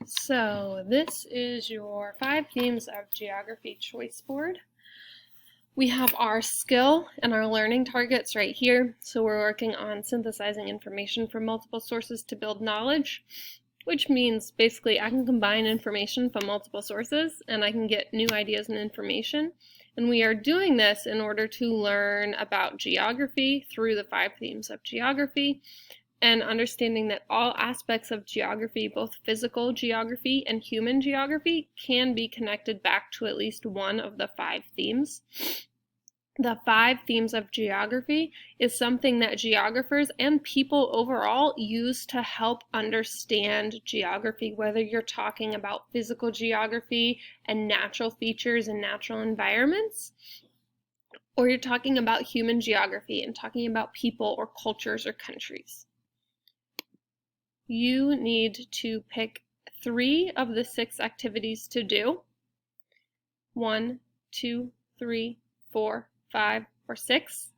So this is your 5 themes of geography choice board. We have our skill and our learning targets right here. So we're working on synthesizing information from multiple sources to build knowledge, which means basically I can combine information from multiple sources and I can get new ideas and information. And we are doing this in order to learn about geography through the 5 themes of geography, and understanding that all aspects of geography, both physical geography and human geography, can be connected back to at least one of the 5 themes. The 5 themes of geography is something that geographers and people overall use to help understand geography, whether you're talking about physical geography and natural features and natural environments, or you're talking about human geography and talking about people or cultures or countries. You need to pick 3 of the 6 activities to do. 1, 2, 3, 4, 5, or 6.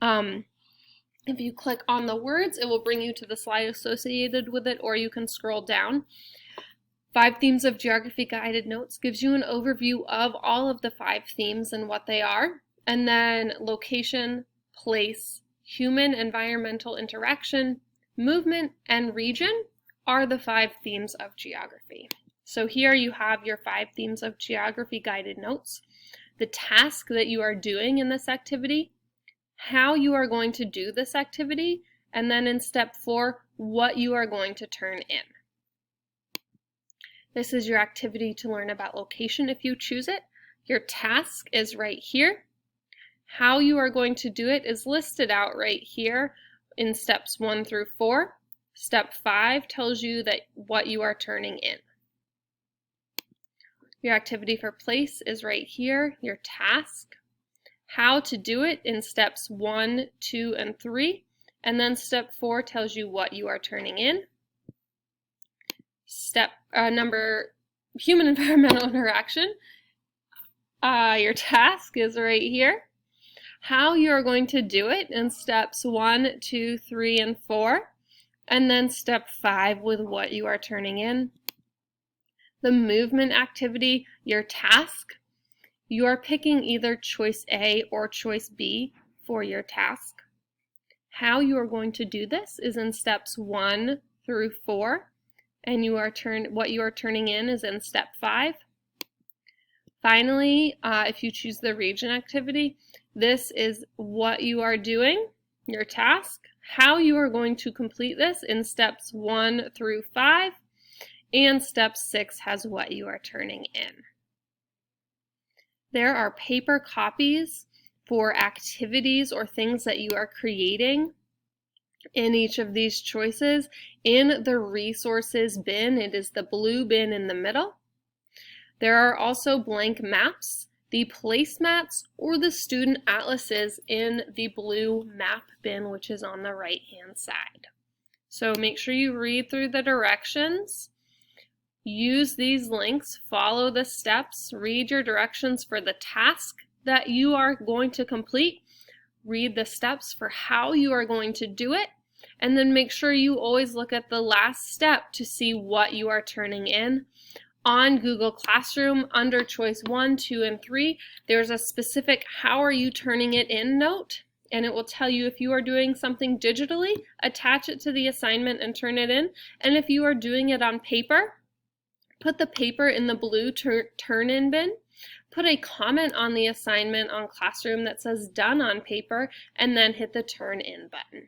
If you click on the words, it will bring you to the slide associated with it, or you can scroll down. 5 Themes of Geography Guided Notes gives you an overview of all of the 5 themes and what they are. And then location, place, human environmental interaction, movement, and region are the 5 themes of geography. So here you have your 5 themes of geography guided notes, the task that you are doing in this activity, how you are going to do this activity, and then in step 4, what you are going to turn in. This is your activity to learn about location if you choose it. Your task is right here. How you are going to do it is listed out right here in steps 1 through 4. Step 5 tells you that what you are turning in. Your activity for place is right here, your task. How to do it in steps 1, 2, and 3. And then step 4 tells you what you are turning in. Step human environmental interaction. Your task is right here. How you are going to do it in steps 1, 2, 3, and 4. And then step 5 with what you are turning in. The movement activity, your task. You are picking either choice A or choice B for your task. How you are going to do this is in steps 1 through 4. And what you are turning in is in step 5. Finally, if you choose the region activity, this is what you are doing, your task, how you are going to complete this in steps 1 through 5, and step 6 has what you are turning in. There are paper copies for activities or things that you are creating in each of these choices in the resources bin. It is the blue bin in the middle. There are also blank maps, the placemats, or the student atlases in the blue map bin, which is on the right-hand side. So make sure you read through the directions, use these links, follow the steps, read your directions for the task that you are going to complete, read the steps for how you are going to do it, and then make sure you always look at the last step to see what you are turning in. On Google Classroom, under choice 1, 2, and 3, there's a specific how are you turning it in note, and it will tell you if you are doing something digitally, attach it to the assignment and turn it in, and if you are doing it on paper, put the paper in the blue turn-in bin, put a comment on the assignment on Classroom that says done on paper, and then hit the turn in button.